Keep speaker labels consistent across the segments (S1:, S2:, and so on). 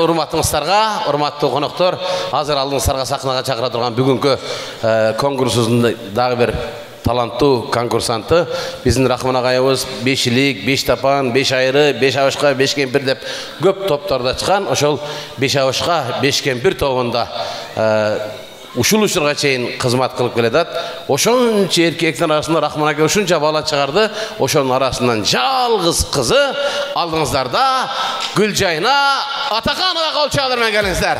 S1: Урматтыңыздарга, урматтуу коноктор, азыр алдыңыздарга сахнага чакыра турган бүгүнкү конкурсубуздун дагы бир таланттуу конкурсанты биздин Рахман агайыбыз 5 илик, 5 тапан, 5 айры, 5 абышка, 5 кемпир деп көп топторда чыккан. Ошол 5 абышка, 5 кемпир тобунда ушул учурга чейин кызмат кылып келатат. Ошончо эркектин арасында Рахман ака ушунча бала чыгарды. Ошонун арасынан жалгыз кызы алдыңыздарда Гүлжайна Атаканова кол чалдыр менен келиңиздер.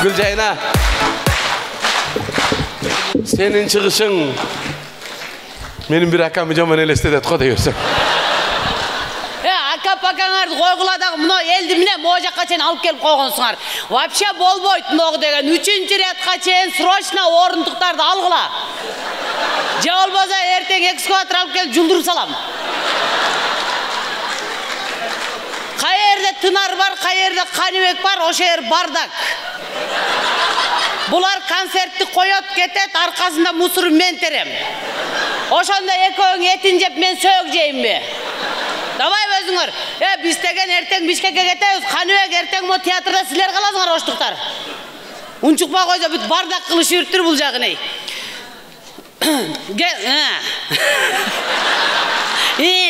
S1: Gülcayna, senin çıkışın benim bir akamı caman elestedet koda yiyorsun.
S2: Aka pakanlar koyguladak bunu eldimine moğacakka çen alıp gelip koygunsunlar. Vapşa bol boyut noğu degen 3. reyatka çen sroçna oruntuktardı algıla. Je olmasa erten ekskavator alıp gelip juldurup salam. Kayerde Tınar var, kayerde Kanibek var, o şehir bardak. Bular konsertni koyot ketet, arkasında musuru men terem. Oşonda ekoğun etin jep men söğük jeyim mi? Davay özüңөр. Biz tegen erten Bişkek'e ketebиz. Kanibek erten mo teatrda siler kalasыңар oştuktar. Unçukma koysa büt bardak kılışı yürüttür bul jagınay.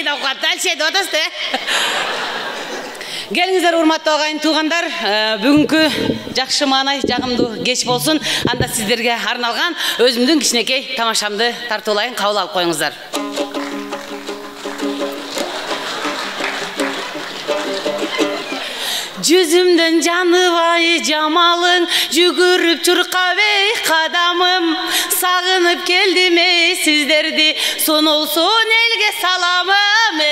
S2: Davqattal şey dotasты. Gelingizler урматтуу агайын туугандар, бүгүнкү жакшы маанай жагымдуу кеч болсун. Анда сиздерге арналган өзүмдүн кичинекей тамашамды тартуулайын, кабыл алып коюңуздар. Жүзүмдөн жаныбай жамалың, жүгүрүп чуркап эй кадамым, сагынып келдим эй сиздерди, сонолсун элге саламым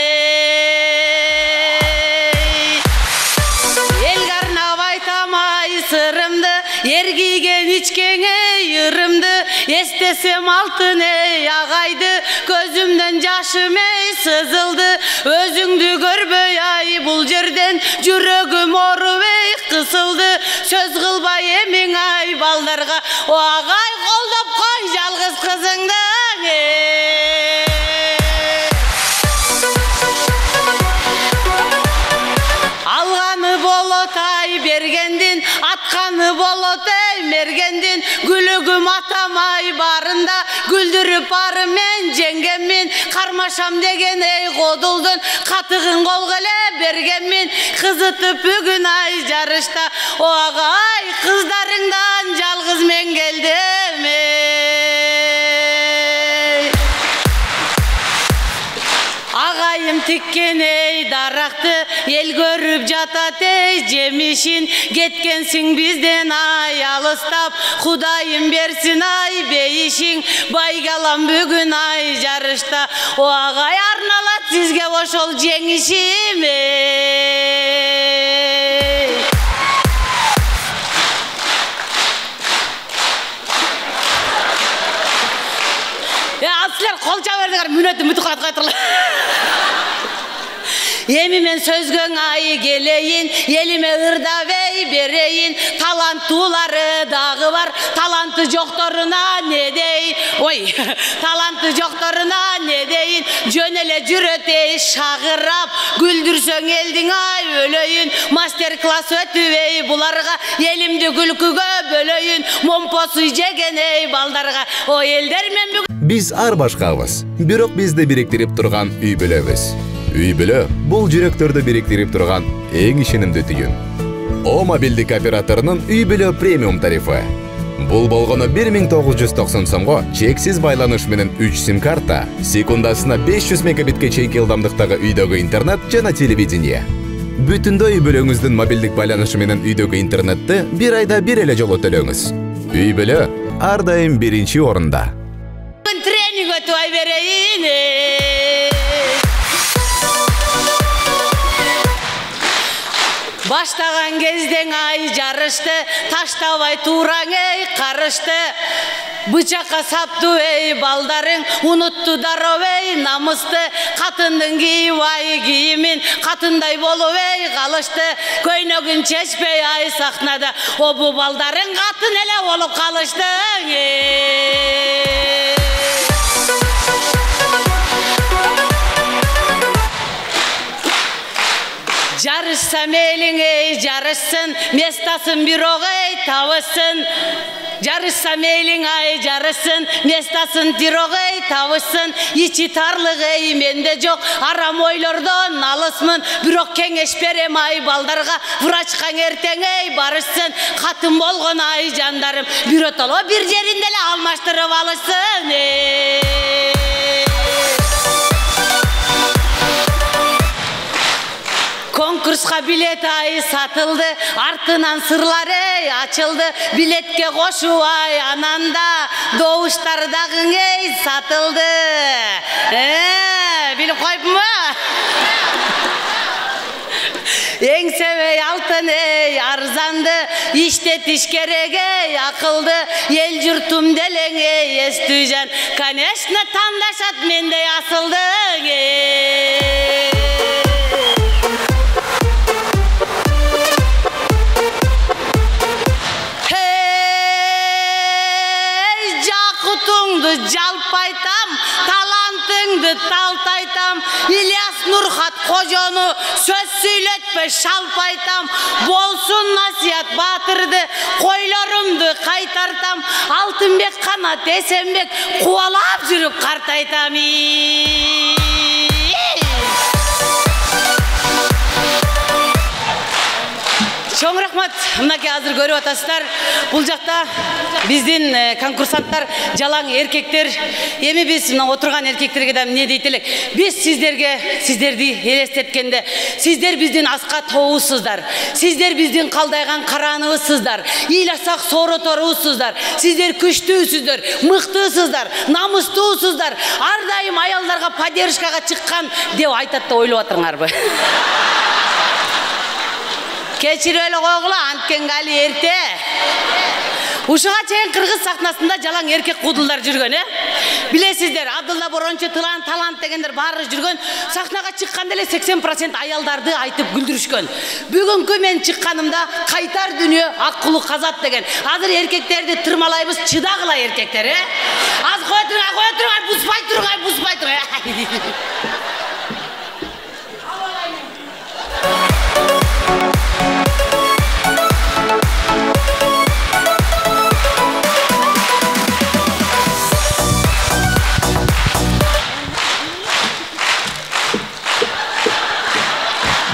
S2: sırımdı, yer giygen içkene yırımdı, estesem altın ey ağaydı, gözümden yaşım ey sızıldı, özüngdü görböy ay bul жерден, жүрөгüm orup ey kısıldı, söz kılbay emin ay baldarga, o ağay koldop koy жалгыз kızыңdan ey. Alganı bolotay bergendin, atkanı bolotay mergendin, gülügüm atamay barında, güldürüp barım men jengemmin, karmaşam degen ey koduldun, katığın kol gele bergemmin, kızıtıp bugün ay jarışta, o ağay kızlarından жалгыз men geldim ey. Ağayım tikken ey daraktı, el görüp jatat ey jemişin, ketkensin bizden ay alыстап, Kudayım bersin ay beyişin, baygalam bugün ay jarışta, o ağay arnalat sizge oşol jеңишim ey. Aslar kol çaberdiler, münötü mütükalat kaytırlar. Emi men sözgön ayı geleyin, elime ırda vey bereyin, talantulары dağı var, talantı joktoruna ne deyin, oy, talantı joktoruna ne deyin, jönele jürötey şağırap, güldürsöň eldin ay ölöyün, master klas ötübey bularga, elimdi gülkügö bölöyün, momposu jegen ey baldarga, o elder men
S3: Biz ar başkabız, bирок bizde biriktirip turgan üy bölöbüz. Üy bölö, bul жүрөктөрдү biriktirip turgan эң ишенимдүү түйүн. O mobildik operatorunun üy bölö premium tarifı. Bul болгону 1990 сомго чексиз байланыш менен 3 sim карта, секундасына 500 мегабитке чейинки ылдамдыктагы үйдөгү интернет жана телевидение. Бүтүндө үй бөлөңүздүн мобилдик байланышы менен үйдөгү интернетти бир айда бир эле жолу төлөңүз. Üy bölö ар дайым биринчи орунда.
S2: Тренинг өтөй берейин. Baştagan kezdен ay жарышты, таштабай тураң ey карышты. Bıçakka saptı ey baldarың, unuttu darov ey namısты. Katındın giyip ay giyimin, katınday bolup ey kalıştı. Köynөгүн çeşpey ay sahnada, o bu baldarың katın ele olup kalıştı. Жарышса мейлің ей жарышсын, местасын бирок ей табышсын. Жарышса мейлің ай жарышсын, местасын тирок ей табышсын. Ичи тарлық ей менде жоқ, арам ойлордон алысмын. Бирок кеңеш берем ай балдарга, врачка эртең ей барышсын. Катын болгон ай жандарым, биротоло бир жеринде эле алмаштырып алышсын. Konkurska bilet ay satıldı, артынан сырлар ey açıldı. Biletke koşu ay ananda, doğuşlardağın ey satıldı. Bilip koyup mu? Eң sevey altın ey arzandı, işletiş gerek ey akıldı. El jurtum deleң ey estüjen, конечно tandaşat mende asıldı ey. Жалпайтам, талантыңды талтайтам. İlyas Nurhat Kojonu söz söyletme şalpaytam. Bolsun nasihat batırdı, koylarımdı kaytartam. Altınbek Kanat Esenbek kuvalap жүрүп картайтам. Чоң рахмат, мынакей азыр көрүп атасыздар. Бул жакта биздин конкурсанттар жалаң эркектер. Эми биз мына отурган эркектерге да эмне дейт элек? Биз сиздерди элестеткенде, сиздер биздин аска тоосуздар. Сиздер биздин калдайган караныбызсыздар. Ыйласак соороторубузсуздар. Сиздер күчтүүсүздөр, мыктуусуздар, намустуусуздар. Ар дайым аялдарга поддержкага чыккан деп айтат да ойлоп атырыңарбы? Keçireli koğula antken gali erте. Ушуга чейин кыргыз сахнасында жалаң эркек кудулдар жүргөн, Билесиздер, Абдулла Борончу талант дегендер баары жүргөн. Сахнага чыкканда эле 80% аялдарды айтып күлдүрүшкөн. Бүгүнкү мен чыкканымда кайтар дүнүйө акылы казат деген. Азыр эркектерди тырмалайбыз, чыдагыла эркектер, Az кое туруңар, буспай туруңар.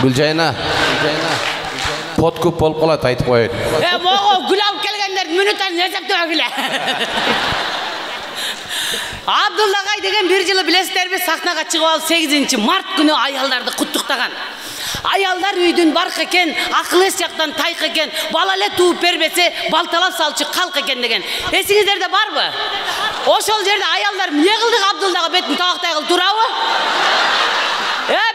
S1: Gülcayna, pot көп болып қалады, айтып қойын.
S2: Моғо гүл алып келгендер мүнөттөн нерсектөө гүле. Абдуллагай деген бир жылы билесиздерби сахнага чыгып алып 8 март күнү аялдарды куттуктаган. Аялдар үйдүн барк экен, акыл эс жактан тайк экен, бала эле тууп бербесе, балталап салчу калк экен деген. Эсиңиздерде барбы? Ошол жерде аялдар эмне кылдык Абдуллага бетин табактай кылып турабы?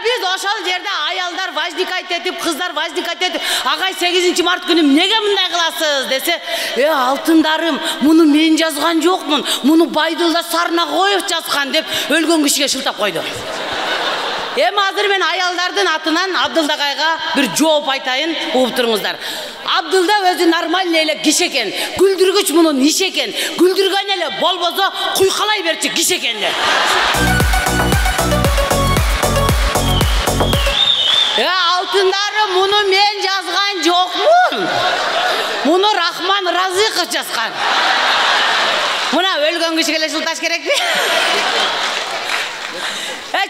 S2: Biz ошол жерде аялдар важникайт этип, кыздар важникайт этип, агай 8 март күнү эмнеге мындай кыласыз десе, алтындарым, муну мен жазган жокмун, муну Байдулла Сарнагоев жазган деп өлгөн кишиге шылтап койду. Эми азыр мен аялдардын атынан Абдулдагайга бир жооп айтайын, угуп туруңуздар. Абдулда өзү нормальный эле киши экен, күлдүргүч мунун иши экен, күлдүргөн эле болбосо куйкалай берчи киши экен деп. Алтындарым, муну мен жазган жокмун. Муну Рахман Разыков жазган. Мына өлгөн кишиге эле шылташ керекпи?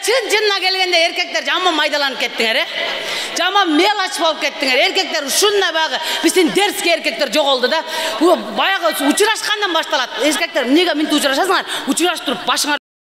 S2: Чын-чынына келгенде эркектер жаман майдаланып кеттиңер, Жаман мелач болуп кеттиңер. Эркектер ушундай багы биздин дерске эркектер жоголду да. Баягы учурашкандан башталат. Эркектер эмнеге мынтип учурашасыңар? Учураштырып башыңар